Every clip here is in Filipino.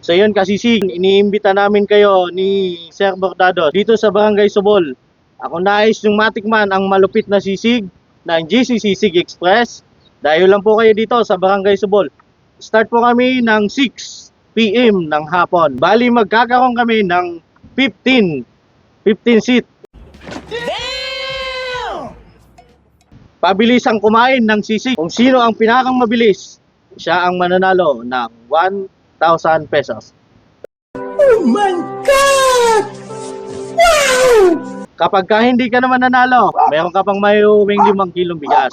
So yun kasisig, iniimbita namin kayo ni Sir Bordado dito sa Barangay Subol. Ako nais yung matikman ang malupit na sisig ng GC Sisig Express. Dahil lang po kayo dito sa Barangay Subol. Start po kami ng 6 PM ng hapon. Bali magkakaroon kami ng 15 seat. Pabilis ang kumain ng sisig. Kung sino ang pinakang mabilis, siya ang mananalo ng 1,000 pesos. Oh my God! Wow! Kapag ka hindi ka naman nanalo, meron ka pang may uwing 5 kilong bigas.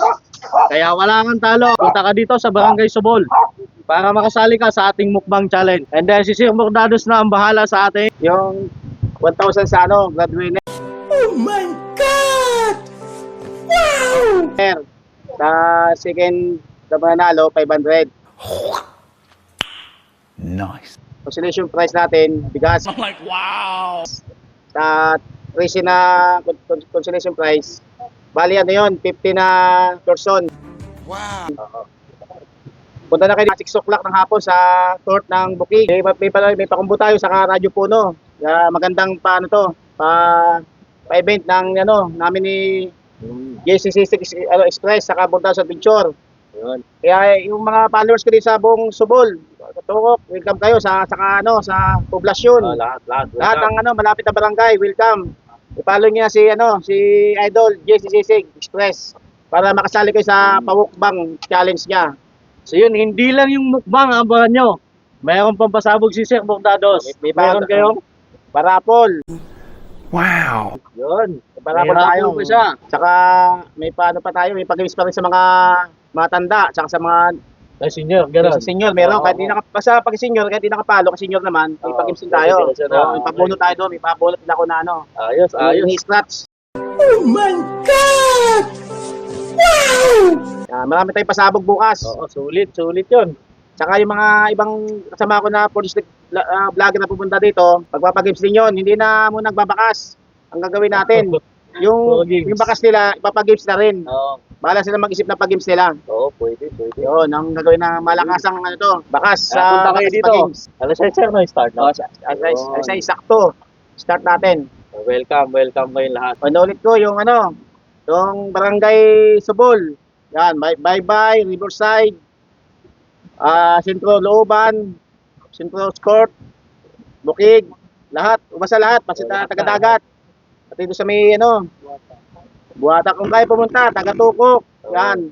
Kaya wala kang talo. Punta ka dito sa Barangay Subol para makasali ka sa ating mukbang challenge. And then si Sir Bordados na ang bahala sa ating yung 1,000 sa blood winner. Oh my God! Wow! Sa second na mananalo, 500. Nice. Consolation prize natin, bigas. I'm like, wow! Sa race na consolation prize, bali ano yun, 50 na person. Wow! Punta na kayo 6 o'clock ng hapon sa court ng Bukig. May pakumbo tayo sa Radyo Puno. Magandang paano to, pa-event ng namin ni JCC Express sa Kabunta sa Picture. Yun. Kaya yung mga followers ko dito sa buong Subol, Tukok, welcome kayo sa poblasyon. Lahat ng malapit na barangay, welcome. I-follow niya si Idol JCC Express para makasali kayo sa pamukbang challenge niya. So yun, hindi lang yung mukbang abangan nyo. Mayroon pang pasabog si Sir Bordados. Mayroon kayong parapol. Wow. Yun, parapol tayo. Saka may paano pa tayo, may pag-games pa rin sa mga matanda, saka sa mga senior, gano'n. Sa senior, meron. Kahit di basta pag senior, kahit di nakapalo, kasi senior naman, may pag-games din tayo. May pabunot tayo doon, may pabunot din ako na Ayos. Yung scratch. Oh my God! Wow! Marami tayong pasabog bukas. Oo, sulit yun. Saka yung mga ibang kasama ko na police vlogger na pupunta dito, pagpapagames din yun, hindi na muna nagbabakas. Ang gagawin natin, yung bakas nila, ipapagames na rin. Oo. Bahala sila mag-isip ng pag-games nila. Oo, pwede. Yun, ang gagawin na malakasang bakas sa punta kayo dito. pag-games. Alas 6 na start na. Alas 6, sakto. Start natin. Welcome kayong lahat. Panulit ko yung yung Barangay Subol. Yan, Bye-bye, Riverside, Sentro Looban, Sentro Court, Bukig, lahat, umasa lahat, pati taga-dagat. At dito sa may Buhata, kung kayo pumunta, taga-Tukok, yan.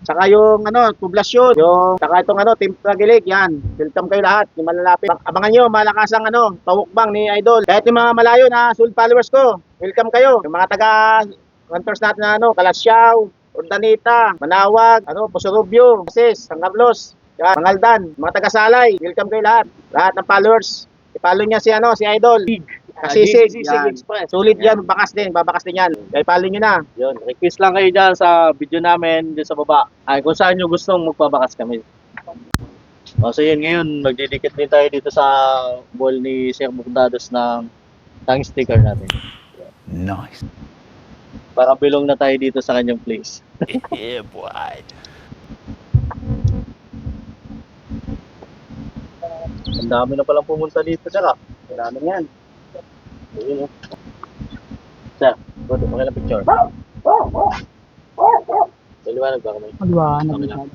Saka yung poblasyon, yung saka itong Team Tagilig, yan. Welcome kayo lahat, yung malalapit. Abangan nyo, malakasang pawukbang ni Idol. Kahit yung mga malayo na Soul followers ko, welcome kayo. Yung mga taga-hunters natin na Kalasyaw, Urdaneta, Manawag, Pusurubyo, Asis, San Carlos, yan, Mangaldan, mga taga-Salay, welcome kayo lahat. Lahat ng followers, i-follow niya si Idol. Kasisig, Express. Sulit yan, babakas din yan. Kaya follow nyo na. Yun, request lang kayo dyan sa video namin dyan sa baba. Kung saan nyo gustong magpabakas kami. So yun, ngayon, magdidikit din tayo dito sa wall ni Sir Bordados ng tongue sticker natin. Nice. Para belong na tayo dito sa kanyang place. Yeah, boy. Ang dami na palang pumunta dito, Sir. Ang dami yan. Ayun, Sir, okay lang picture. Maliwanag ba kami? Maliwanag Okay na. lang.